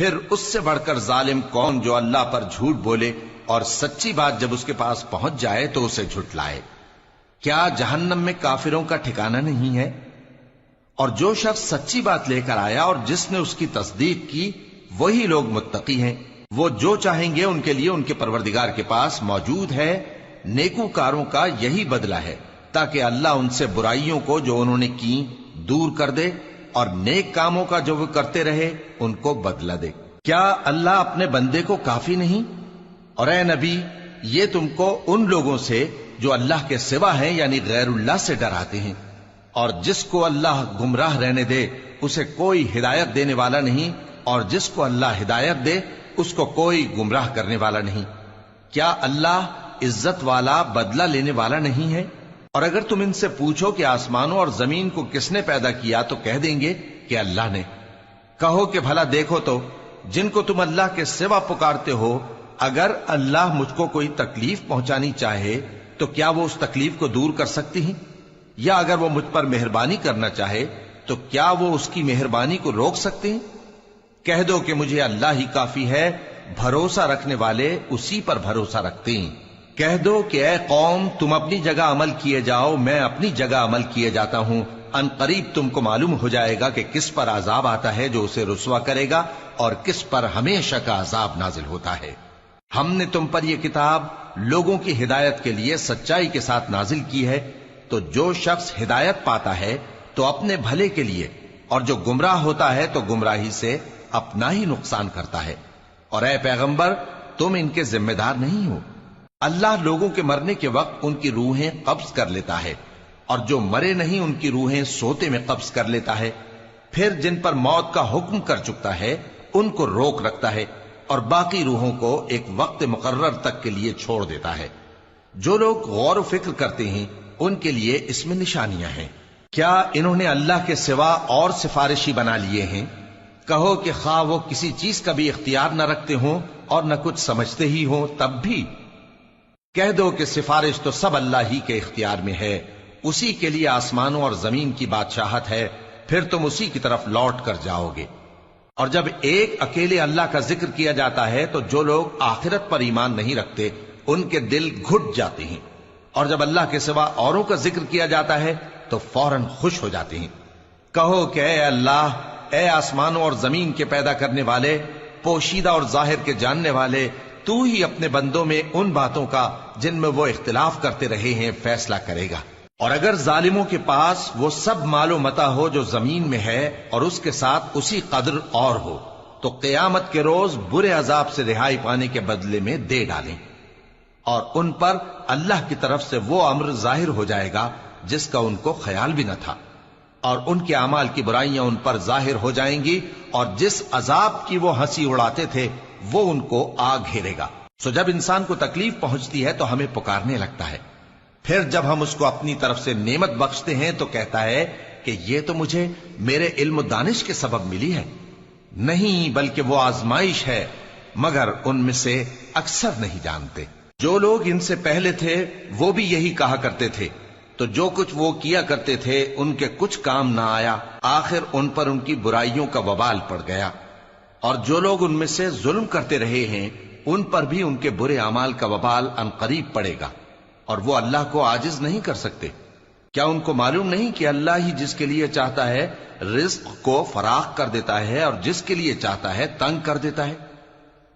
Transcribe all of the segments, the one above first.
پھر اس سے بڑھ کر ظالم کون جو اللہ پر جھوٹ بولے اور سچی بات جب اس کے پاس پہنچ جائے تو اسے جھٹلائے۔ کیا جہنم میں کافروں کا ٹھکانہ نہیں ہے؟ اور جو شخص سچی بات لے کر آیا اور جس نے اس کی تصدیق کی وہی لوگ متقی ہیں۔ وہ جو چاہیں گے ان کے لیے ان کے پروردگار کے پاس موجود ہے۔ نیکوکاروں کا یہی بدلہ ہے تاکہ اللہ ان سے برائیوں کو جو انہوں نے کی دور کر دے اور نیک کاموں کا جو وہ کرتے رہے ان کو بدلہ دے۔ کیا اللہ اپنے بندے کو کافی نہیں؟ اور اے نبی، یہ تم کو ان لوگوں سے جو اللہ کے سوا ہیں یعنی غیر اللہ سے ڈراتے ہیں، اور جس کو اللہ گمراہ رہنے دے اسے کوئی ہدایت دینے والا نہیں، اور جس کو اللہ ہدایت دے اس کو کوئی گمراہ کرنے والا نہیں۔ کیا اللہ عزت والا بدلہ لینے والا نہیں ہے؟ اور اگر تم ان سے پوچھو کہ آسمانوں اور زمین کو کس نے پیدا کیا تو کہہ دیں گے کہ اللہ نے۔ کہو کہ بھلا دیکھو تو جن کو تم اللہ کے سوا پکارتے ہو، اگر اللہ مجھ کو کوئی تکلیف پہنچانی چاہے تو کیا وہ اس تکلیف کو دور کر سکتی ہیں؟ یا اگر وہ مجھ پر مہربانی کرنا چاہے تو کیا وہ اس کی مہربانی کو روک سکتے ہیں؟ کہہ دو کہ مجھے اللہ ہی کافی ہے، بھروسہ رکھنے والے اسی پر بھروسہ رکھتے ہیں۔ کہہ دو کہ اے قوم تم اپنی جگہ عمل کیے جاؤ، میں اپنی جگہ عمل کیے جاتا ہوں، ان قریب تم کو معلوم ہو جائے گا کہ کس پر عذاب آتا ہے جو اسے رسوا کرے گا اور کس پر ہمیشہ کا عذاب نازل ہوتا ہے۔ ہم نے تم پر یہ کتاب لوگوں کی ہدایت کے لیے سچائی کے ساتھ نازل کی ہے، تو جو شخص ہدایت پاتا ہے تو اپنے بھلے کے لیے، اور جو گمراہ ہوتا ہے تو گمراہی سے اپنا ہی نقصان کرتا ہے۔ اور اے پیغمبر تم ان کے ذمہ دار نہیں ہو۔ اللہ لوگوں کے مرنے کے وقت ان کی روحیں قبض کر لیتا ہے، اور جو مرے نہیں ان کی روحیں سوتے میں قبض کر لیتا ہے، پھر جن پر موت کا حکم کر چکتا ہے ان کو روک رکھتا ہے، اور باقی روحوں کو ایک وقت مقرر تک کے لیے چھوڑ دیتا ہے۔ جو لوگ غور و فکر کرتے ہیں ان کے لیے اس میں نشانیاں ہیں۔ کیا انہوں نے اللہ کے سوا اور سفارشی بنا لیے ہیں؟ کہو کہ خواہ وہ کسی چیز کا بھی اختیار نہ رکھتے ہوں اور نہ کچھ سمجھتے ہی ہوں تب بھی کہہ دو کہ سفارش تو سب اللہ ہی کے اختیار میں ہے، اسی کے لیے آسمانوں اور زمین کی بادشاہت ہے، پھر تم اسی کی طرف لوٹ کر جاؤ گے۔ اور جب ایک اکیلے اللہ کا ذکر کیا جاتا ہے تو جو لوگ آخرت پر ایمان نہیں رکھتے ان کے دل گھٹ جاتے ہیں، اور جب اللہ کے سوا اوروں کا ذکر کیا جاتا ہے تو فوراً خوش ہو جاتے ہیں۔ کہو کہ اے اللہ، اے آسمانوں اور زمین کے پیدا کرنے والے، پوشیدہ اور ظاہر کے جاننے والے، تو ہی اپنے بندوں میں ان باتوں کا جن میں وہ اختلاف کرتے رہے ہیں فیصلہ کرے گا۔ اور اگر ظالموں کے پاس وہ سب مال و متاع ہو جو زمین میں ہے اور اس کے ساتھ اسی قدر اور ہو تو قیامت کے روز برے عذاب سے رہائی پانے کے بدلے میں دے ڈالیں، اور ان پر اللہ کی طرف سے وہ امر ظاہر ہو جائے گا جس کا ان کو خیال بھی نہ تھا، اور ان کے اعمال کی برائیاں ان پر ظاہر ہو جائیں گی، اور جس عذاب کی وہ ہنسی اڑاتے تھے وہ ان کو آ گھیرے گا۔ سو جب انسان کو تکلیف پہنچتی ہے تو ہمیں پکارنے لگتا ہے، پھر جب ہم اس کو اپنی طرف سے نعمت بخشتے ہیں تو کہتا ہے کہ یہ تو مجھے میرے علم و دانش کے سبب ملی ہے۔ نہیں، بلکہ وہ آزمائش ہے، مگر ان میں سے اکثر نہیں جانتے۔ جو لوگ ان سے پہلے تھے وہ بھی یہی کہا کرتے تھے، تو جو کچھ وہ کیا کرتے تھے ان کے کچھ کام نہ آیا، آخر ان پر ان کی برائیوں کا وبال پڑ گیا۔ اور جو لوگ ان میں سے ظلم کرتے رہے ہیں ان پر بھی ان کے برے اعمال کا وبال عنقریب پڑے گا، اور وہ اللہ کو عاجز نہیں کر سکتے۔ کیا ان کو معلوم نہیں کہ اللہ ہی جس کے لیے چاہتا ہے رزق کو فراخ کر دیتا ہے اور جس کے لیے چاہتا ہے تنگ کر دیتا ہے؟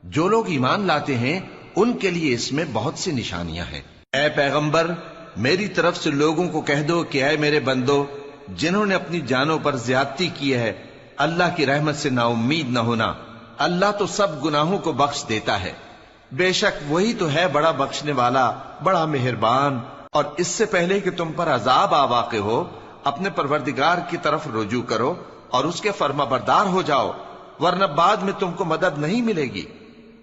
جو لوگ ایمان لاتے ہیں ان کے لیے اس میں بہت سی نشانیاں ہیں۔ اے پیغمبر، میری طرف سے لوگوں کو کہہ دو کہ اے میرے بندو، جنہوں نے اپنی جانوں پر زیادتی کی ہے، اللہ کی رحمت سے نا امید نہ ہونا۔ اللہ تو سب گناہوں کو بخش دیتا ہے، بے شک وہی تو ہے بڑا بخشنے والا، بڑا مہربان۔ اور اس سے پہلے کہ تم پر عذاب آ واقع ہو، اپنے پروردگار کی طرف رجوع کرو اور اس کے فرما بردار ہو جاؤ، ورنہ بعد میں تم کو مدد نہیں ملے گی۔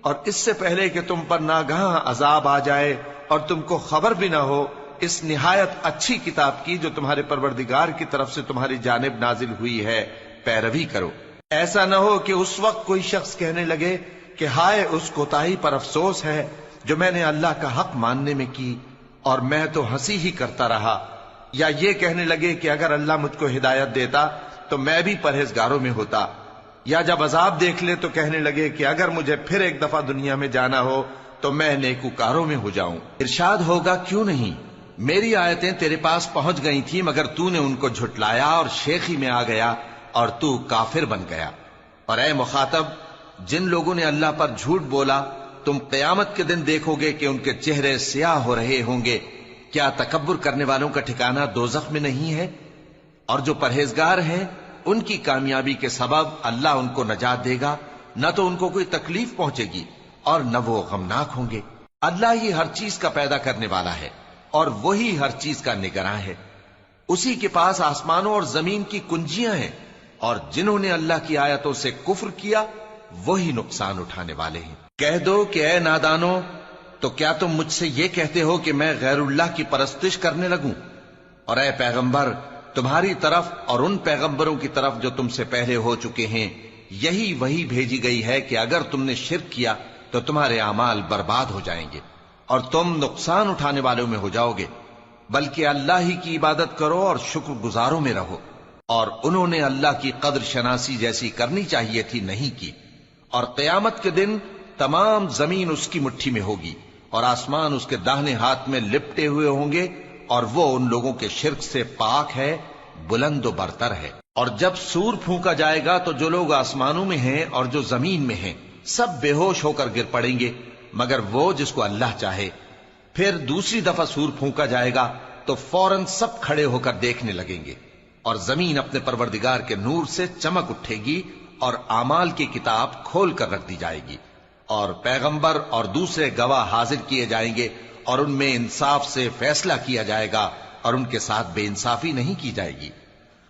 اور اس سے پہلے کہ تم پر ناگہاں عذاب آ جائے اور تم کو خبر بھی نہ ہو، اس نہایت اچھی کتاب کی جو تمہارے پروردگار کی طرف سے تمہاری جانب نازل ہوئی ہے پیروی کرو۔ ایسا نہ ہو کہ اس وقت کوئی شخص کہنے لگے کہ ہائے اس کوتاہی پر افسوس ہے جو میں نے اللہ کا حق ماننے میں کی، اور میں تو ہنسی ہی کرتا رہا، یا یہ کہنے لگے کہ اگر اللہ مجھ کو ہدایت دیتا تو میں بھی پرہیزگاروں میں ہوتا۔ یا جب عذاب دیکھ لے تو کہنے لگے کہ اگر مجھے پھر ایک دفعہ دنیا میں جانا ہو تو میں نیکوکاروں میں ہو جاؤں۔ ارشاد ہوگا کیوں نہیں، میری آیتیں تیرے پاس پہنچ گئی تھی مگر تو نے ان کو جھٹلایا اور شیخی میں آ گیا اور تو کافر بن گیا۔ اور اے مخاطب، جن لوگوں نے اللہ پر جھوٹ بولا تم قیامت کے دن دیکھو گے کہ ان کے چہرے سیاہ ہو رہے ہوں گے۔ کیا تکبر کرنے والوں کا ٹھکانہ دوزخ میں نہیں ہے؟ اور جو پرہیزگار ہیں ان کی کامیابی کے سبب اللہ ان کو نجات دے گا، نہ تو ان کو کوئی تکلیف پہنچے گی اور نہ وہ غمناک ہوں گے۔ اللہ ہی ہر چیز کا پیدا کرنے والا ہے اور وہی ہر چیز کا نگراں ہے۔ اسی کے پاس آسمانوں اور زمین کی کنجیاں ہیں، اور جنہوں نے اللہ کی آیتوں سے کفر کیا وہی نقصان اٹھانے والے ہیں۔ کہہ دو کہ اے نادانو، تو کیا تم مجھ سے یہ کہتے ہو کہ میں غیر اللہ کی پرستش کرنے لگوں؟ اور اے پیغمبر، تمہاری طرف اور ان پیغمبروں کی طرف جو تم سے پہلے ہو چکے ہیں یہی وہی بھیجی گئی ہے کہ اگر تم نے شرک کیا تو تمہارے اعمال برباد ہو جائیں گے اور تم نقصان اٹھانے والوں میں ہو جاؤ گے، بلکہ اللہ ہی کی عبادت کرو اور شکر گزاروں میں رہو۔ اور انہوں نے اللہ کی قدر شناسی جیسی کرنی چاہیے تھی نہیں کی، اور قیامت کے دن تمام زمین اس کی مٹھی میں ہوگی اور آسمان اس کے داہنے ہاتھ میں لپٹے ہوئے ہوں گے، اور وہ ان لوگوں کے شرک سے پاک ہے، بلند و برتر ہے۔ اور جب سور پھونکا جائے گا تو جو لوگ آسمانوں میں ہیں اور جو زمین میں ہیں سب بے ہوش ہو کر گر پڑیں گے مگر وہ جس کو اللہ چاہے۔ پھر دوسری دفعہ سور پھونکا جائے گا تو فوراً سب کھڑے ہو کر دیکھنے لگیں گے، اور زمین اپنے پروردگار کے نور سے چمک اٹھے گی اور اعمال کی کتاب کھول کر رکھ دی جائے گی، اور پیغمبر اور دوسرے گواہ حاضر کیے جائیں گے، اور ان میں انصاف سے فیصلہ کیا جائے گا اور ان کے ساتھ بے انصافی نہیں کی جائے گی۔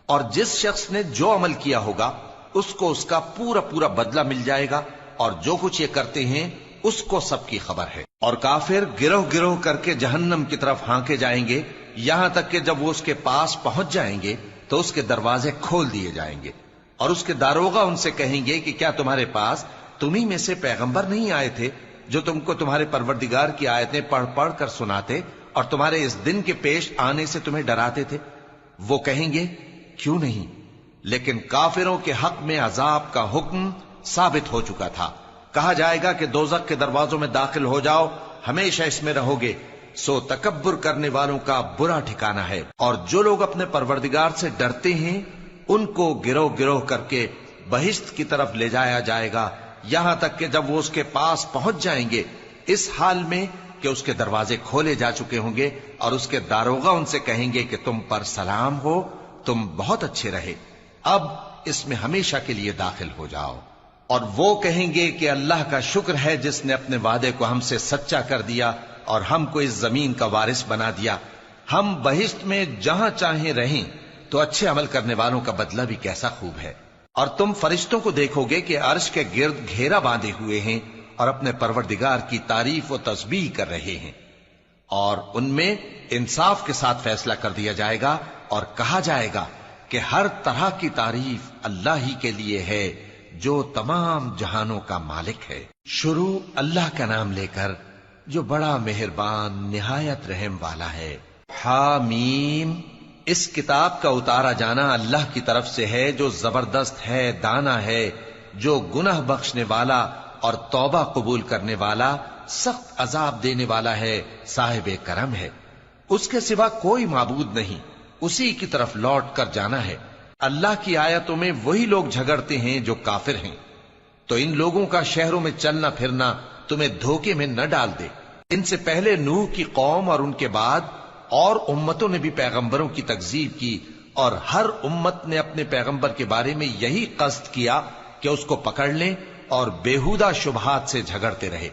اور جس شخص نے جو عمل کیا ہوگا اس کو اس کا پورا پورا بدلہ مل جائے گا، اور جو کچھ یہ کرتے ہیں اس کو سب کی خبر ہے۔ اور کافر گروہ گروہ کر کے جہنم کی طرف ہانکے جائیں گے، یہاں تک کہ جب وہ اس کے پاس پہنچ جائیں گے تو اس کے دروازے کھول دیے جائیں گے، اور اس کے داروغہ ان سے کہیں گے کہ کیا تمہارے پاس تمہیں میں سے پیغمبر نہیں آئے تھے جو تم کو تمہارے پروردگار کی آیتیں پڑھ پڑھ کر سناتے اور تمہارے اس دن کے پیش آنے سے تمہیں ڈراتے تھے؟ وہ کہیں گے کیوں نہیں، لیکن کافروں کے حق میں عذاب کا حکم ثابت ہو چکا تھا۔ کہا جائے گا کہ دوزخ کے دروازوں میں داخل ہو جاؤ، ہمیشہ اس میں رہو گے، سو تکبر کرنے والوں کا برا ٹھکانہ ہے۔ اور جو لوگ اپنے پروردگار سے ڈرتے ہیں ان کو گروہ گروہ کر کے بہشت کی طرف لے جایا جائے گا، یہاں تک کہ جب وہ اس کے پاس پہنچ جائیں گے اس حال میں کہ اس کے دروازے کھولے جا چکے ہوں گے، اور اس کے داروغہ ان سے کہیں گے کہ تم پر سلام ہو، تم بہت اچھے رہے، اب اس میں ہمیشہ کے لیے داخل ہو جاؤ۔ اور وہ کہیں گے کہ اللہ کا شکر ہے جس نے اپنے وعدے کو ہم سے سچا کر دیا اور ہم کو اس زمین کا وارث بنا دیا، ہم بہشت میں جہاں چاہیں رہیں، تو اچھے عمل کرنے والوں کا بدلہ بھی کیسا خوب ہے۔ اور تم فرشتوں کو دیکھو گے کہ عرش کے گرد گھیرا باندھے ہوئے ہیں اور اپنے پروردگار کی تعریف و تسبیح کر رہے ہیں، اور ان میں انصاف کے ساتھ فیصلہ کر دیا جائے گا، اور کہا جائے گا کہ ہر طرح کی تعریف اللہ ہی کے لیے ہے جو تمام جہانوں کا مالک ہے۔ شروع اللہ کا نام لے کر جو بڑا مہربان نہایت رحم والا ہے۔ حامیم، اس کتاب کا اتارا جانا اللہ کی طرف سے ہے جو زبردست ہے، دانا ہے، جو گناہ بخشنے والا اور توبہ قبول کرنے والا، سخت عذاب دینے والا ہے، صاحب کرم ہے۔ اس کے سوا کوئی معبود نہیں، اسی کی طرف لوٹ کر جانا ہے۔ اللہ کی آیتوں میں وہی لوگ جھگڑتے ہیں جو کافر ہیں، تو ان لوگوں کا شہروں میں چلنا پھرنا تمہیں دھوکے میں نہ ڈال دے۔ ان سے پہلے نوح کی قوم اور ان کے بعد اور امتوں نے بھی پیغمبروں کی تکذیب کی، اور ہر امت نے اپنے پیغمبر کے بارے میں یہی قصد کیا کہ اس کو پکڑ لیں اور بیہودہ شبہات سے جھگڑتے رہے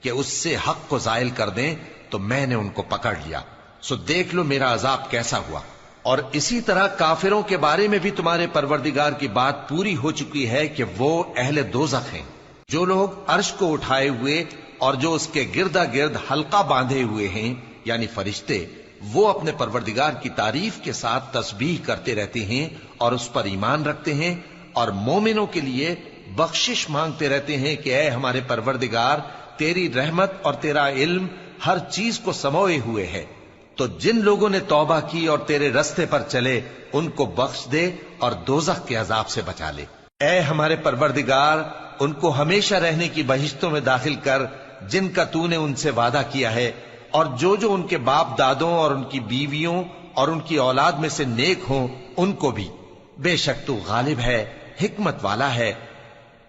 کہ اس سے حق کو زائل کر دیں، تو میں نے ان کو پکڑ لیا، سو دیکھ لو میرا عذاب کیسا ہوا۔ اور اسی طرح کافروں کے بارے میں بھی تمہارے پروردگار کی بات پوری ہو چکی ہے کہ وہ اہل دوزخ ہیں۔ جو لوگ عرش کو اٹھائے ہوئے اور جو اس کے گردا گرد حلقہ باندھے ہوئے ہیں یعنی فرشتے، وہ اپنے پروردگار کی تعریف کے ساتھ تسبیح کرتے رہتے ہیں اور اس پر ایمان رکھتے ہیں، اور مومنوں کے لیے بخشش مانگتے رہتے ہیں کہ اے ہمارے پروردگار، تیری رحمت اور تیرا علم ہر چیز کو سموئے ہوئے ہے، تو جن لوگوں نے توبہ کی اور تیرے رستے پر چلے ان کو بخش دے اور دوزخ کے عذاب سے بچا لے۔ اے ہمارے پروردگار، ان کو ہمیشہ رہنے کی بہشتوں میں داخل کر جن کا تو نے ان سے وعدہ کیا ہے، اور جو جو ان کے باپ دادوں اور ان کی بیویوں اور ان کی اولاد میں سے نیک ہوں ان کو بھی۔ بے شک تو غالب ہے، حکمت والا ہے۔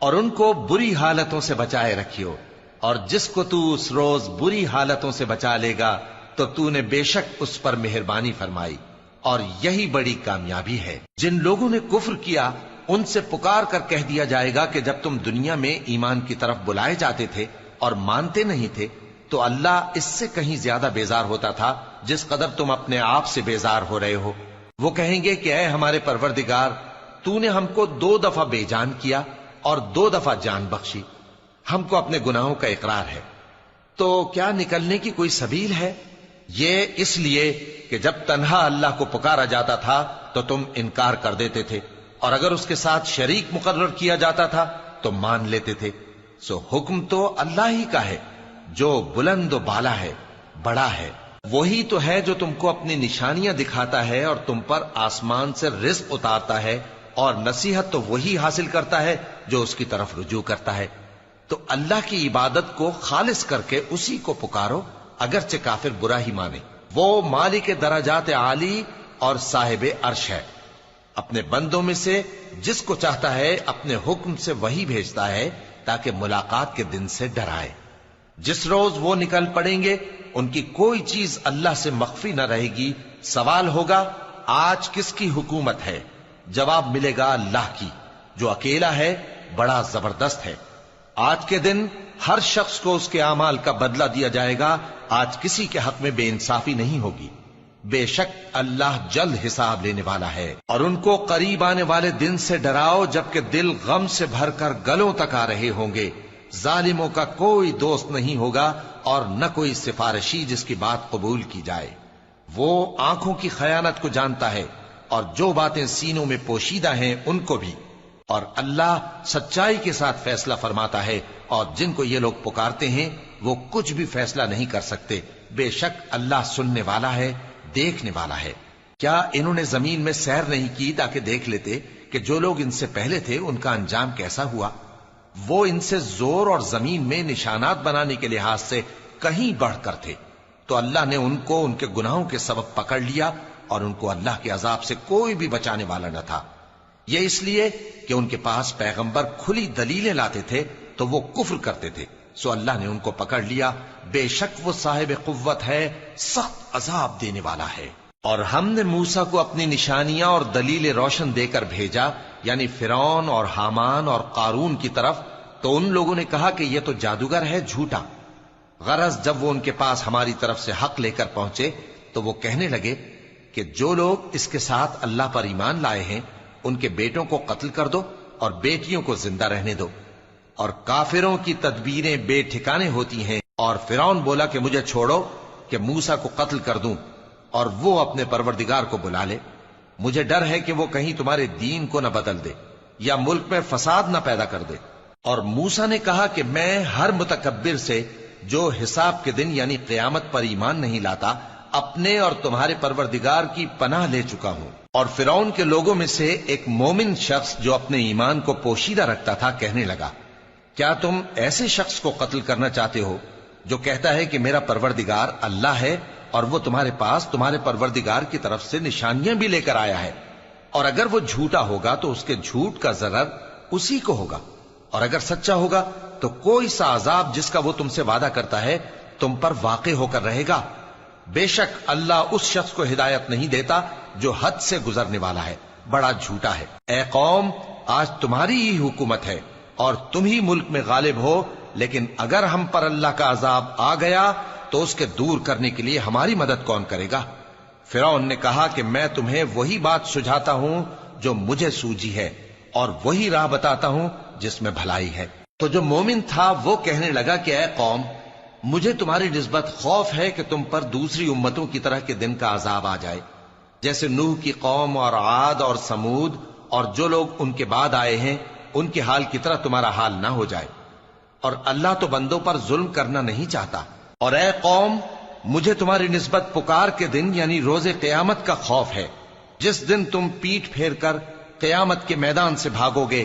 اور ان کو بری حالتوں سے بچائے رکھیو، اور جس کو تو اس روز بری حالتوں سے بچا لے گا تو نے بے شک اس پر مہربانی فرمائی، اور یہی بڑی کامیابی ہے۔ جن لوگوں نے کفر کیا ان سے پکار کر کہہ دیا جائے گا کہ جب تم دنیا میں ایمان کی طرف بلائے جاتے تھے اور مانتے نہیں تھے تو اللہ اس سے کہیں زیادہ بیزار ہوتا تھا جس قدر تم اپنے آپ سے بیزار ہو رہے ہو۔ وہ کہیں گے کہ اے ہمارے پروردگار، تو نے ہم کو 2 دفعہ بے جان کیا اور 2 دفعہ جان بخشی، ہم کو اپنے گناہوں کا اقرار ہے، تو کیا نکلنے کی کوئی سبیل ہے؟ یہ اس لیے کہ جب تنہا اللہ کو پکارا جاتا تھا تو تم انکار کر دیتے تھے، اور اگر اس کے ساتھ شریک مقرر کیا جاتا تھا تو مان لیتے تھے۔ سو حکم تو اللہ ہی کا ہے جو بلند و بالا ہے، بڑا ہے۔ وہی تو ہے جو تم کو اپنی نشانیاں دکھاتا ہے اور تم پر آسمان سے رزق اتارتا ہے، اور نصیحت تو وہی حاصل کرتا ہے جو اس کی طرف رجوع کرتا ہے۔ تو اللہ کی عبادت کو خالص کر کے اسی کو پکارو، اگرچہ کافر برا ہی مانے۔ وہ مالک درجات عالی اور صاحب عرش ہے، اپنے بندوں میں سے جس کو چاہتا ہے اپنے حکم سے وہی بھیجتا ہے تاکہ ملاقات کے دن سے ڈرائے۔ جس روز وہ نکل پڑیں گے ان کی کوئی چیز اللہ سے مخفی نہ رہے گی۔ سوال ہوگا آج کس کی حکومت ہے؟ جواب ملے گا اللہ کی، جو اکیلا ہے، بڑا زبردست ہے۔ آج کے دن ہر شخص کو اس کے اعمال کا بدلہ دیا جائے گا۔ آج کسی کے حق میں بے انصافی نہیں ہوگی۔ بے شک اللہ جلد حساب لینے والا ہے۔ اور ان کو قریب آنے والے دن سے ڈراؤ جبکہ دل غم سے بھر کر گلوں تک آ رہے ہوں گے۔ ظالموں کا کوئی دوست نہیں ہوگا اور نہ کوئی سفارشی جس کی بات قبول کی جائے۔ وہ آنکھوں کی خیانت کو جانتا ہے اور جو باتیں سینوں میں پوشیدہ ہیں ان کو بھی۔ اور اللہ سچائی کے ساتھ فیصلہ فرماتا ہے، اور جن کو یہ لوگ پکارتے ہیں وہ کچھ بھی فیصلہ نہیں کر سکتے۔ بے شک اللہ سننے والا ہے، دیکھنے والا ہے۔ کیا انہوں نے زمین میں سیر نہیں کی تاکہ دیکھ لیتے کہ جو لوگ ان سے پہلے تھے ان کا انجام کیسا ہوا؟ وہ ان سے زور اور زمین میں نشانات بنانے کے لحاظ سے کہیں بڑھ کر تھے، تو اللہ نے ان کو ان کے گناہوں کے سبب پکڑ لیا، اور ان کو اللہ کے عذاب سے کوئی بھی بچانے والا نہ تھا۔ یہ اس لیے کہ ان کے پاس پیغمبر کھلی دلیلیں لاتے تھے تو وہ کفر کرتے تھے، سو اللہ نے ان کو پکڑ لیا۔ بے شک وہ صاحب قوت ہے، سخت عذاب دینے والا ہے۔ اور ہم نے موسیٰ کو اپنی نشانیاں اور دلیل روشن دے کر بھیجا، یعنی فرعون اور حامان اور قارون کی طرف، تو ان لوگوں نے کہا کہ یہ تو جادوگر ہے، جھوٹا۔ غرض جب وہ ان کے پاس ہماری طرف سے حق لے کر پہنچے تو وہ کہنے لگے کہ جو لوگ اس کے ساتھ اللہ پر ایمان لائے ہیں ان کے بیٹوں کو قتل کر دو اور بیٹیوں کو زندہ رہنے دو۔ اور کافروں کی تدبیریں بے ٹھکانے ہوتی ہیں۔ اور فرعون بولا کہ مجھے چھوڑو کہ موسیٰ کو قتل کر دوں اور وہ اپنے پروردگار کو بلا لے۔ مجھے ڈر ہے کہ وہ کہیں تمہارے دین کو نہ بدل دے یا ملک میں فساد نہ پیدا کر دے۔ اور موسیٰ نے کہا کہ میں ہر متکبر سے جو حساب کے دن یعنی قیامت پر ایمان نہیں لاتا اپنے اور تمہارے پروردگار کی پناہ لے چکا ہوں۔ اور فرعون کے لوگوں میں سے ایک مومن شخص جو اپنے ایمان کو پوشیدہ رکھتا تھا کہنے لگا، کیا تم ایسے شخص کو قتل کرنا چاہتے ہو جو کہتا ہے کہ میرا پروردگار اللہ ہے اور وہ تمہارے پاس تمہارے پروردگار کی طرف سے نشانیاں بھی لے کر آیا ہے؟ اور اگر وہ جھوٹا ہوگا تو اس کے جھوٹ کا ضرر اسی کو ہوگا، اور اگر سچا ہوگا تو کوئی سا عذاب جس کا وہ تم سے وعدہ کرتا ہے تم پر واقع ہو کر رہے گا۔ بے شک اللہ اس شخص کو ہدایت نہیں دیتا جو حد سے گزرنے والا ہے، بڑا جھوٹا ہے۔ اے قوم، آج تمہاری ہی حکومت ہے اور تم ہی ملک میں غالب ہو، لیکن اگر ہم پر اللہ کا عذاب آ گیا تو اس کے دور کرنے کے لیے ہماری مدد کون کرے گا؟ فرعون نے کہا کہ میں تمہیں وہی بات سجھاتا ہوں جو مجھے سوجی ہے، اور وہی راہ بتاتا ہوں جس میں بھلائی ہے۔ تو جو مومن تھا وہ کہنے لگا کہ اے قوم، مجھے تمہاری نسبت خوف ہے کہ تم پر دوسری امتوں کی طرح کے دن کا عذاب آ جائے، جیسے نوح کی قوم اور عاد اور سمود اور جو لوگ ان کے بعد آئے ہیں ان کے حال کی طرح تمہارا حال نہ ہو جائے۔ اور اللہ تو بندوں پر ظلم کرنا نہیں چاہتا۔ اور اے قوم، مجھے تمہاری نسبت پکار کے دن یعنی روز قیامت کا خوف ہے، جس دن تم پیٹھ پھیر کر قیامت کے میدان سے بھاگو گے۔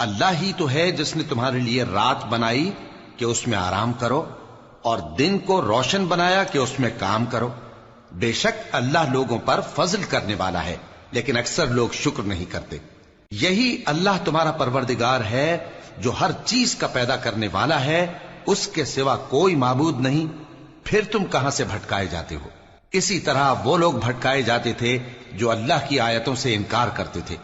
اللہ ہی تو ہے جس نے تمہارے لیے رات بنائی کہ اس میں آرام کرو اور دن کو روشن بنایا کہ اس میں کام کرو. بے شک اللہ لوگوں پر فضل کرنے والا ہے لیکن اکثر لوگ شکر نہیں کرتے. یہی اللہ تمہارا پروردگار ہے جو ہر چیز کا پیدا کرنے والا ہے، اس کے سوا کوئی معبود نہیں. پھر تم کہاں سے بھٹکائے جاتے ہو؟ اسی طرح وہ لوگ بھٹکائے جاتے تھے جو اللہ کی آیتوں سے انکار کرتے تھے.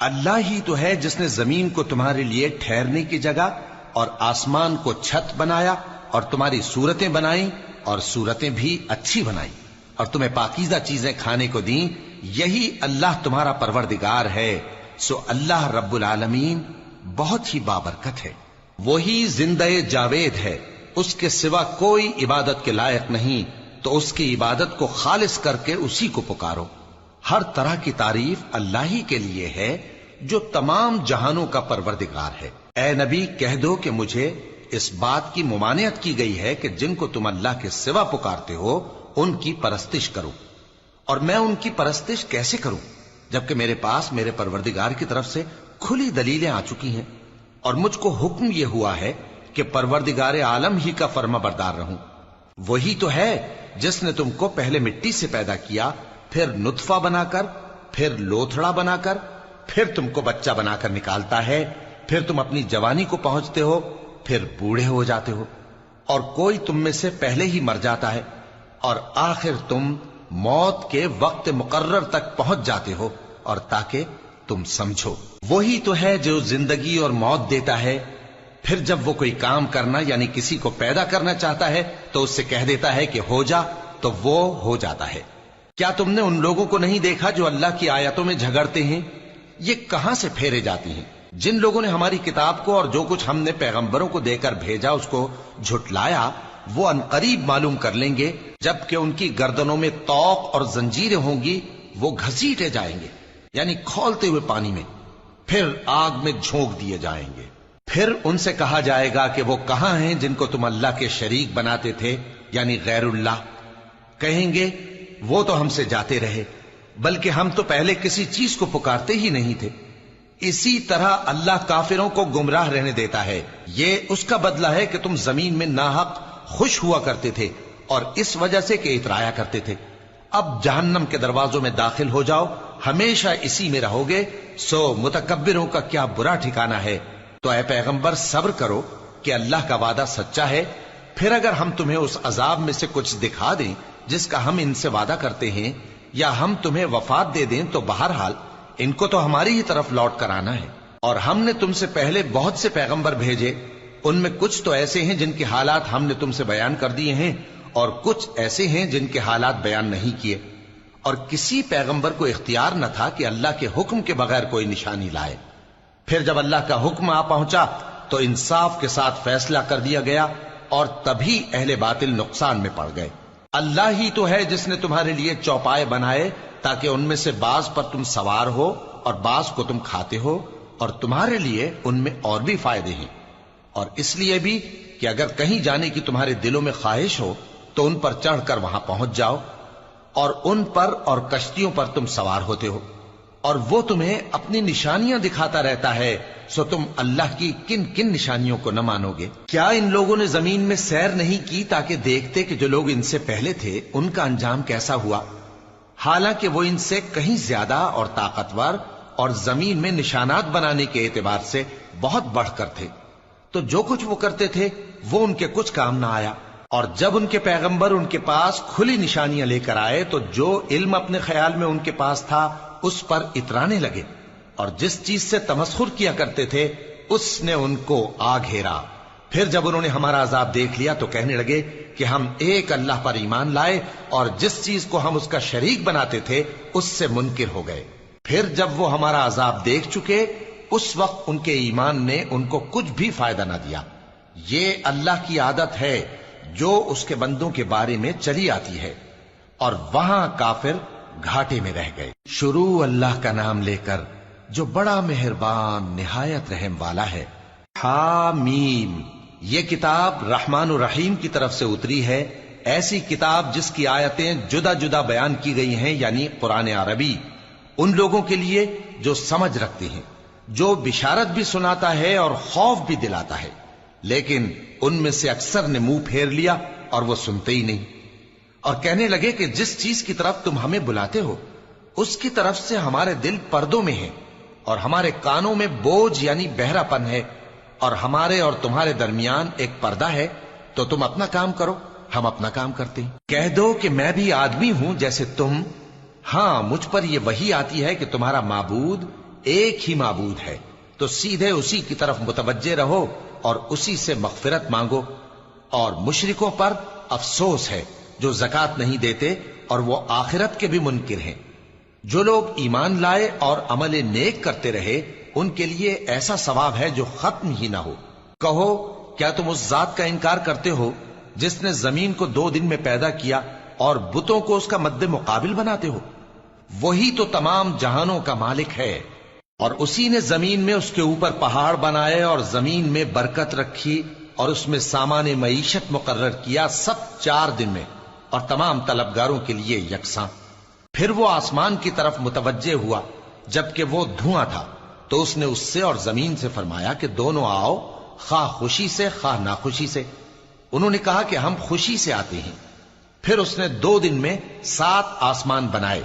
اللہ ہی تو ہے جس نے زمین کو تمہارے لیے ٹھہرنے کی جگہ اور آسمان کو چھت بنایا اور تمہاری صورتیں بنائیں اور صورتیں بھی اچھی بنائیں اور تمہیں پاکیزہ چیزیں کھانے کو دیں. یہی اللہ تمہارا پروردگار ہے. سو اللہ رب العالمین بہت ہی بابرکت ہے. وہی زندہ جاوید ہے، اس کے سوا کوئی عبادت کے لائق نہیں، تو اس کی عبادت کو خالص کر کے اسی کو پکارو. ہر طرح کی تعریف اللہ ہی کے لیے ہے جو تمام جہانوں کا پروردگار ہے. اے نبی کہہ دو کہ مجھے اس بات کی ممانعت کی گئی ہے کہ جن کو تم اللہ کے سوا پکارتے ہو ان کی پرستش کرو، اور میں ان کی پرستش کیسے کروں جبکہ میرے پاس میرے پروردگار کی طرف سے کھلی دلیلیں آ چکی ہیں اور مجھ کو حکم یہ ہوا ہے کہ پروردگار عالم ہی کا فرما بردار رہوں. وہی تو ہے جس نے تم کو پہلے مٹی سے پیدا کیا، پھر نطفہ بنا کر، پھر لوتھڑا بنا کر، پھر تم کو بچہ بنا کر نکالتا ہے، پھر تم اپنی جوانی کو پہنچتے ہو، پھر بوڑھے ہو جاتے ہو، اور کوئی تم میں سے پہلے ہی مر جاتا ہے، اور آخر تم موت کے وقت مقرر تک پہنچ جاتے ہو. اور تاکہ تم سمجھو وہی تو ہے جو زندگی اور موت دیتا ہے. پھر جب وہ کوئی کام کرنا یعنی کسی کو پیدا کرنا چاہتا ہے تو اس سے کہہ دیتا ہے کہ ہو جا، تو وہ ہو جاتا ہے. کیا تم نے ان لوگوں کو نہیں دیکھا جو اللہ کی آیتوں میں جھگڑتے ہیں؟ یہ کہاں سے پھیرے جاتی ہیں؟ جن لوگوں نے ہماری کتاب کو اور جو کچھ ہم نے پیغمبروں کو دے کر بھیجا اس کو جھٹلایا، وہ عنقریب معلوم کر لیں گے جبکہ ان کی گردنوں میں طوق اور زنجیریں ہوں گی، وہ گھسیٹے جائیں گے یعنی کھولتے ہوئے پانی میں، پھر آگ میں جھونک دیے جائیں گے. پھر ان سے کہا جائے گا کہ وہ کہاں ہیں جن کو تم اللہ کے شریک بناتے تھے یعنی غیر اللہ؟ کہیں گے وہ تو ہم سے جاتے رہے، بلکہ ہم تو پہلے کسی چیز کو پکارتے ہی نہیں تھے. اسی طرح اللہ کافروں کو گمراہ رہنے دیتا ہے. یہ اس کا بدلہ ہے کہ تم زمین میں ناحق خوش ہوا کرتے تھے اور اس وجہ سے کہ اترایا کرتے تھے. اب جہنم کے دروازوں میں داخل ہو جاؤ، ہمیشہ اسی میں رہو گے. سو متکبروں کا کیا برا ٹھکانہ ہے. تو اے پیغمبر صبر کرو کہ اللہ کا وعدہ سچا ہے. پھر اگر ہم تمہیں اس عذاب میں سے کچھ دکھا دیں جس کا ہم ان سے وعدہ کرتے ہیں، یا ہم تمہیں وفات دے دیں، تو بہرحال ان کو تو ہماری ہی طرف لوٹ کر آنا ہے. اور ہم نے تم سے پہلے بہت سے پیغمبر بھیجے، ان میں کچھ تو ایسے ہیں جن کے حالات ہم نے تم سے بیان کر دیے ہیں، اور کچھ ایسے ہیں جن کے حالات بیان نہیں کیے. اور کسی پیغمبر کو اختیار نہ تھا کہ اللہ کے حکم کے بغیر کوئی نشانی لائے. پھر جب اللہ کا حکم آ پہنچا تو انصاف کے ساتھ فیصلہ کر دیا گیا، اور تبھی اہل باطل نقصان میں پڑ گئے. اللہ ہی تو ہے جس نے تمہارے لیے چوپائے بنائے تاکہ ان میں سے بعض پر تم سوار ہو اور بعض کو تم کھاتے ہو، اور تمہارے لیے ان میں اور بھی فائدے ہیں. اور اس لیے بھی کہ اگر کہیں جانے کی تمہارے دلوں میں خواہش ہو تو ان پر چڑھ کر وہاں پہنچ جاؤ، اور ان پر اور کشتیوں پر تم سوار ہوتے ہو، اور وہ تمہیں اپنی نشانیاں دکھاتا رہتا ہے. سو تم اللہ کی کن کن نشانیوں کو نہ مانو گے؟ کیا ان لوگوں نے زمین میں سیر نہیں کی تاکہ دیکھتے کہ جو لوگ ان سے پہلے تھے ان کا انجام کیسا ہوا؟ حالانکہ وہ ان سے کہیں زیادہ اور طاقتور اور زمین میں نشانات بنانے کے اعتبار سے بہت بڑھ کر تھے. تو جو کچھ وہ کرتے تھے وہ ان کے کچھ کام نہ آیا. اور جب ان کے پیغمبر ان کے پاس کھلی نشانیاں لے کر آئے تو جو علم اپنے خیال میں ان کے پاس تھا اس پر اترانے لگے، اور جس چیز سے تمسخر کیا کرتے تھے اس نے ان کو آ گھیرا. پھر جب انہوں نے ہمارا عذاب دیکھ لیا تو کہنے لگے کہ ہم ایک اللہ پر ایمان لائے، اور جس چیز کو ہم اس کا شریک بناتے تھے اس سے منکر ہو گئے. پھر جب وہ ہمارا عذاب دیکھ چکے اس وقت ان کے ایمان نے ان کو کچھ بھی فائدہ نہ دیا. یہ اللہ کی عادت ہے جو اس کے بندوں کے بارے میں چلی آتی ہے. اور وہاں کافر گھاٹے میں رہ گئے. شروع اللہ کا نام لے کر جو بڑا مہربان نہایت رحم والا ہے. حامیم، یہ کتاب رحمان و رحیم کی طرف سے اتری ہے، ایسی کتاب جس کی آیتیں جدا جدا بیان کی گئی ہیں، یعنی قرآن عربی، ان لوگوں کے لیے جو سمجھ رکھتے ہیں، جو بشارت بھی سناتا ہے اور خوف بھی دلاتا ہے، لیکن ان میں سے اکثر نے منہ پھیر لیا اور وہ سنتے ہی نہیں، اور کہنے لگے کہ جس چیز کی طرف تم ہمیں بلاتے ہو اس کی طرف سے ہمارے دل پردوں میں ہیں، اور ہمارے کانوں میں بوجھ یعنی بہرا پن ہے، اور ہمارے اور تمہارے درمیان ایک پردہ ہے، تو تم اپنا کام کرو، ہم اپنا کام کرتے ہیں۔ کہہ دو کہ میں بھی آدمی ہوں جیسے تم، ہاں مجھ پر یہ وحی آتی ہے کہ تمہارا معبود ایک ہی معبود ہے، تو سیدھے اسی کی طرف متوجہ رہو اور اسی سے مغفرت مانگو۔ اور مشرکوں پر افسوس ہے جو زکوٰۃ نہیں دیتے اور وہ آخرت کے بھی منکر ہیں۔ جو لوگ ایمان لائے اور عمل نیک کرتے رہے ان کے لیے ایسا ثواب ہے جو ختم ہی نہ ہو۔ کہو کیا تم اس ذات کا انکار کرتے ہو جس نے زمین کو 2 دن میں پیدا کیا اور بتوں کو اس کا مد مقابل بناتے ہو؟ وہی تو تمام جہانوں کا مالک ہے، اور اسی نے زمین میں اس کے اوپر پہاڑ بنائے اور زمین میں برکت رکھی اور اس میں سامان معیشت مقرر کیا، سب 4 دن میں، اور تمام طلبگاروں کے لیے یکساں۔ پھر وہ آسمان کی طرف متوجہ ہوا جبکہ وہ دھواں تھا، تو اس نے اس سے اور زمین سے فرمایا کہ دونوں آؤ، خواہ خوشی سے خواہ ناخوشی سے۔ انہوں نے کہا کہ ہم خوشی سے آتے ہیں۔ پھر اس نے 2 دن میں 7 آسمان بنائے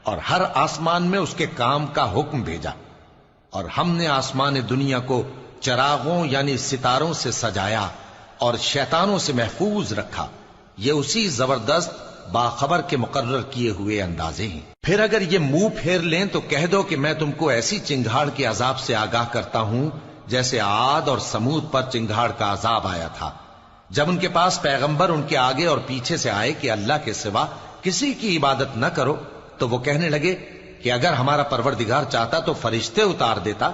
اور ہر آسمان میں اس کے کام کا حکم بھیجا، اور ہم نے آسمان دنیا کو چراغوں یعنی ستاروں سے سجایا اور شیطانوں سے محفوظ رکھا۔ یہ اسی زبردست باخبر کے مقرر کیے ہوئے اندازے ہیں۔ پھر اگر یہ منہ پھیر لیں تو کہہ دو کہ میں تم کو ایسی چنگھاڑ کے عذاب سے آگاہ کرتا ہوں جیسے عاد اور سمود پر چنگھاڑ کا عذاب آیا تھا، جب ان کے پاس پیغمبر ان کے آگے اور پیچھے سے آئے کہ اللہ کے سوا کسی کی عبادت نہ کرو، تو وہ کہنے لگے کہ اگر ہمارا پروردگار چاہتا تو فرشتے اتار دیتا،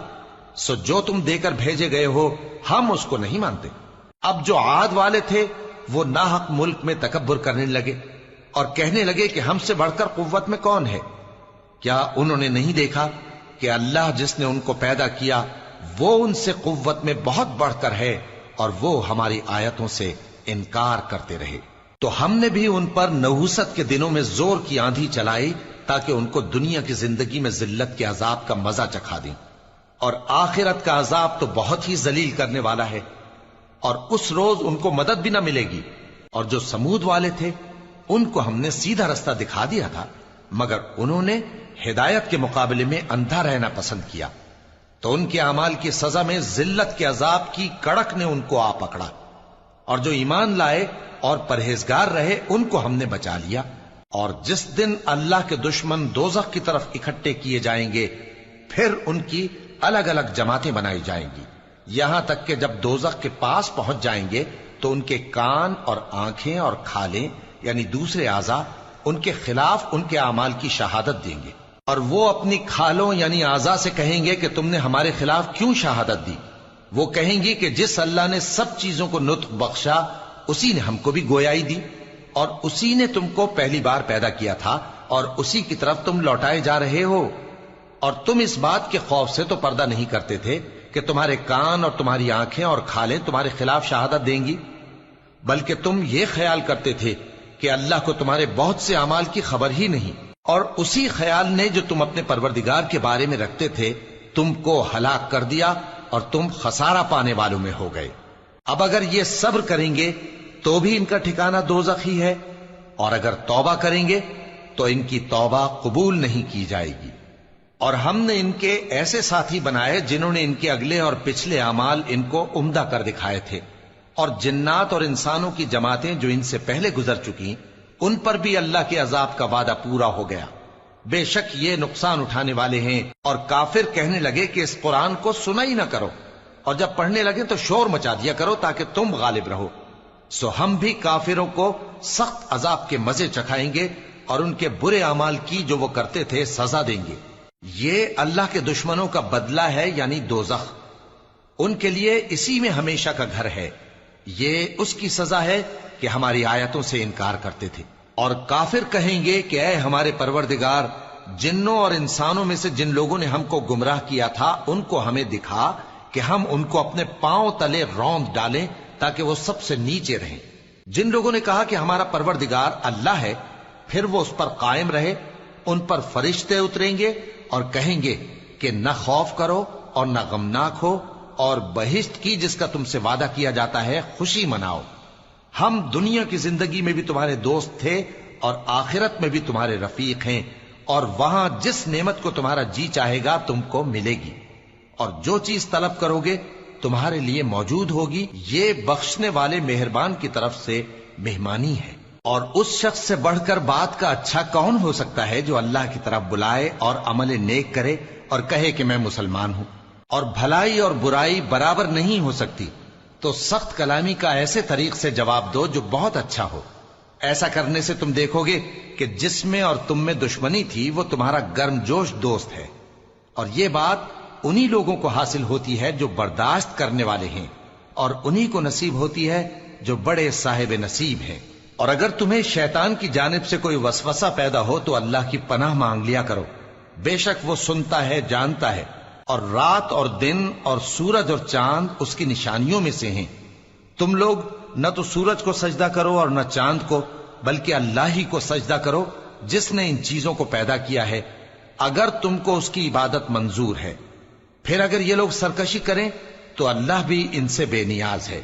سو جو تم دے کر بھیجے گئے ہو ہم اس کو نہیں مانتے۔ اب جو عاد والے تھے وہ ناحق ملک میں تکبر کرنے لگے اور کہنے لگے کہ ہم سے بڑھ کر قوت میں کون ہے؟ کیا انہوں نے نہیں دیکھا کہ اللہ جس نے ان کو پیدا کیا وہ ان سے قوت میں بہت بڑھ کر ہے، اور وہ ہماری آیتوں سے انکار کرتے رہے۔ تو ہم نے بھی ان پر نحوست کے دنوں میں زور کی آندھی چلائی تاکہ ان کو دنیا کی زندگی میں ذلت کے عذاب کا مزہ چکھا دیں، اور آخرت کا عذاب تو بہت ہی ذلیل کرنے والا ہے، اور اس روز ان کو مدد بھی نہ ملے گی۔ اور جو سمود والے تھے ان کو ہم نے سیدھا رستہ دکھا دیا تھا، مگر انہوں نے ہدایت کے مقابلے میں اندھا رہنا پسند کیا، تو ان کے اعمال کی سزا میں ذلت کے عذاب کی کڑک نے ان کو آ پکڑا۔ اور جو ایمان لائے اور پرہیزگار رہے ان کو ہم نے بچا لیا۔ اور جس دن اللہ کے دشمن دوزخ کی طرف اکٹھے کیے جائیں گے پھر ان کی الگ الگ جماعتیں بنائی جائیں گی، یہاں تک کہ جب دوزخ کے پاس پہنچ جائیں گے تو ان کے کان اور آنکھیں اور کھالیں یعنی دوسرے اعضاء ان کے خلاف ان کے اعمال کی شہادت دیں گے، اور وہ اپنی کھالوں یعنی اعضاء سے کہیں گے کہ تم نے ہمارے خلاف کیوں شہادت دی؟ وہ کہیں گی کہ جس اللہ نے سب چیزوں کو نطق بخشا اسی نے ہم کو بھی گویائی دی، اور اسی نے تم کو پہلی بار پیدا کیا تھا اور اسی کی طرف تم لوٹائے جا رہے ہو۔ اور تم اس بات کے خوف سے تو پردہ نہیں کرتے تھے کہ تمہارے کان اور تمہاری آنکھیں اور کھالیں تمہارے خلاف شہادت دیں گی، بلکہ تم یہ خیال کرتے تھے کہ اللہ کو تمہارے بہت سے اعمال کی خبر ہی نہیں، اور اسی خیال نے جو تم اپنے پروردگار کے بارے میں رکھتے تھے تم کو ہلاک کر دیا اور تم خسارہ پانے والوں میں ہو گئے۔ اب اگر یہ صبر کریں گے تو بھی ان کا ٹھکانہ دوزخ ہی ہے، اور اگر توبہ کریں گے تو ان کی توبہ قبول نہیں کی جائے گی۔ اور ہم نے ان کے ایسے ساتھی بنائے جنہوں نے ان کے اگلے اور پچھلے اعمال ان کو عمدہ کر دکھائے تھے، اور جنات اور انسانوں کی جماعتیں جو ان سے پہلے گزر چکی ان پر بھی اللہ کے عذاب کا وعدہ پورا ہو گیا۔ بے شک یہ نقصان اٹھانے والے ہیں۔ اور کافر کہنے لگے کہ اس قرآن کو سنا ہی نہ کرو، اور جب پڑھنے لگے تو شور مچا دیا کرو تاکہ تم غالب رہو۔ سو ہم بھی کافروں کو سخت عذاب کے مزے چکھائیں گے اور ان کے برے اعمال کی جو وہ کرتے تھے سزا دیں گے۔ یہ اللہ کے دشمنوں کا بدلہ ہے یعنی دوزخ، ان کے لیے اسی میں ہمیشہ کا گھر ہے۔ یہ اس کی سزا ہے کہ ہماری آیتوں سے انکار کرتے تھے۔ اور کافر کہیں گے کہ اے ہمارے پروردگار، جنوں اور انسانوں میں سے جن لوگوں نے ہم کو گمراہ کیا تھا ان کو ہمیں دکھا کہ ہم ان کو اپنے پاؤں تلے روند ڈالیں تاکہ وہ سب سے نیچے رہیں۔ جن لوگوں نے کہا کہ ہمارا پروردگار اللہ ہے پھر وہ اس پر قائم رہے، ان پر فرشتے اتریں گے اور کہیں گے کہ نہ خوف کرو اور نہ غمناک ہو، اور بہشت کی جس کا تم سے وعدہ کیا جاتا ہے خوشی مناؤ۔ ہم دنیا کی زندگی میں بھی تمہارے دوست تھے اور آخرت میں بھی تمہارے رفیق ہیں، اور وہاں جس نعمت کو تمہارا جی چاہے گا تم کو ملے گی، اور جو چیز طلب کرو گے تمہارے لیے موجود ہوگی۔ یہ بخشنے والے مہربان کی طرف سے مہمانی ہے۔ اور اس شخص سے بڑھ کر بات کا اچھا کون ہو سکتا ہے جو اللہ کی طرف بلائے اور عمل نیک کرے اور کہے کہ میں مسلمان ہوں۔ اور بھلائی اور برائی برابر نہیں ہو سکتی، تو سخت کلامی کا ایسے طریق سے جواب دو جو بہت اچھا ہو۔ ایسا کرنے سے تم دیکھو گے کہ جس میں اور تم میں دشمنی تھی وہ تمہارا گرم جوش دوست ہے، اور یہ بات انہی لوگوں کو حاصل ہوتی ہے جو برداشت کرنے والے ہیں، اور انہی کو نصیب ہوتی ہے جو بڑے صاحب نصیب ہیں۔ اور اگر تمہیں شیطان کی جانب سے کوئی وسوسہ پیدا ہو تو اللہ کی پناہ مانگ لیا کرو، بے شک وہ سنتا ہے، جانتا ہے۔ اور رات اور دن اور سورج اور چاند اس کی نشانیوں میں سے ہیں۔ تم لوگ نہ تو سورج کو سجدہ کرو اور نہ چاند کو، بلکہ اللہ ہی کو سجدہ کرو جس نے ان چیزوں کو پیدا کیا ہے، اگر تم کو اس کی عبادت منظور ہے۔ پھر اگر یہ لوگ سرکشی کریں تو اللہ بھی ان سے بے نیاز ہے،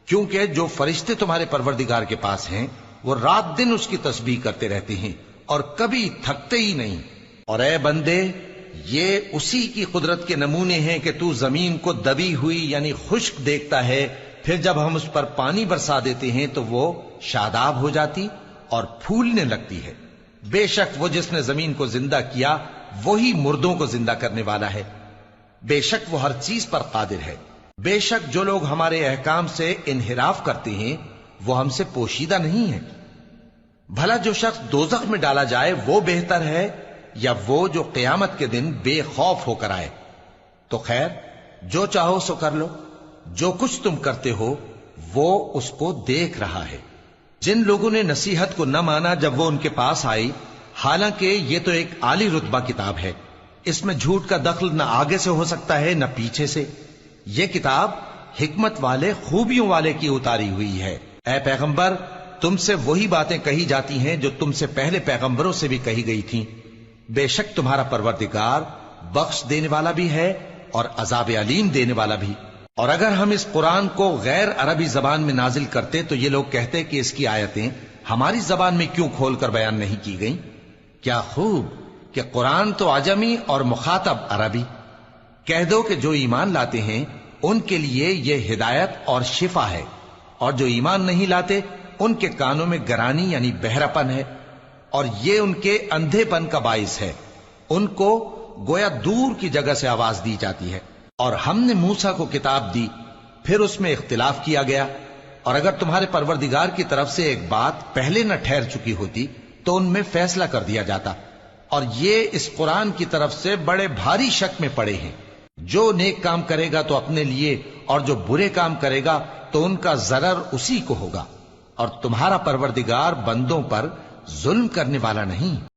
کیونکہ جو فرشتے تمہارے پروردگار کے پاس ہیں وہ رات دن اس کی تسبیح کرتے رہتے ہیں اور کبھی تھکتے ہی نہیں۔ اور اے بندے، یہ اسی کی قدرت کے نمونے ہیں کہ تو زمین کو دبی ہوئی یعنی خشک دیکھتا ہے، پھر جب ہم اس پر پانی برسا دیتے ہیں تو وہ شاداب ہو جاتی اور پھولنے لگتی ہے۔ بے شک وہ جس نے زمین کو زندہ کیا وہی مردوں کو زندہ کرنے والا ہے، بے شک وہ ہر چیز پر قادر ہے۔ بے شک جو لوگ ہمارے احکام سے انحراف کرتے ہیں وہ ہم سے پوشیدہ نہیں ہیں۔ بھلا جو شخص دوزخ میں ڈالا جائے وہ بہتر ہے یا وہ جو قیامت کے دن بے خوف ہو کر آئے؟ تو خیر، جو چاہو سو کر لو، جو کچھ تم کرتے ہو وہ اس کو دیکھ رہا ہے۔ جن لوگوں نے نصیحت کو نہ مانا جب وہ ان کے پاس آئی، حالانکہ یہ تو ایک عالی رتبہ کتاب ہے، اس میں جھوٹ کا دخل نہ آگے سے ہو سکتا ہے نہ پیچھے سے۔ یہ کتاب حکمت والے، خوبیوں والے کی اتاری ہوئی ہے۔ اے پیغمبر، تم سے وہی باتیں کہی جاتی ہیں جو تم سے پہلے پیغمبروں سے بھی کہی گئی تھیں۔ بے شک تمہارا پروردگار بخش دینے والا بھی ہے اور عذاب علیم دینے والا بھی۔ اور اگر ہم اس قرآن کو غیر عربی زبان میں نازل کرتے تو یہ لوگ کہتے کہ اس کی آیتیں ہماری زبان میں کیوں کھول کر بیان نہیں کی گئیں؟ کیا خوب کہ قرآن تو عجمی اور مخاطب عربی۔ کہہ دو کہ جو ایمان لاتے ہیں ان کے لیے یہ ہدایت اور شفا ہے، اور جو ایمان نہیں لاتے ان کے کانوں میں گرانی یعنی بہراپن ہے، اور یہ ان کے اندھے پن کا باعث ہے۔ ان کو گویا دور کی جگہ سے آواز دی جاتی ہے۔ اور ہم نے موسیٰ کو کتاب دی، پھر اس میں اختلاف کیا گیا، اور اگر تمہارے پروردگار کی طرف سے ایک بات پہلے نہ ٹھہر چکی ہوتی تو ان میں فیصلہ کر دیا جاتا۔ اور یہ اس قرآن کی طرف سے بڑے بھاری شک میں پڑے ہیں۔ جو نیک کام کرے گا تو اپنے لیے، اور جو برے کام کرے گا تو ان کا ضرر اسی کو ہوگا، اور تمہارا پروردگار بندوں پر ظلم کرنے والا نہیں۔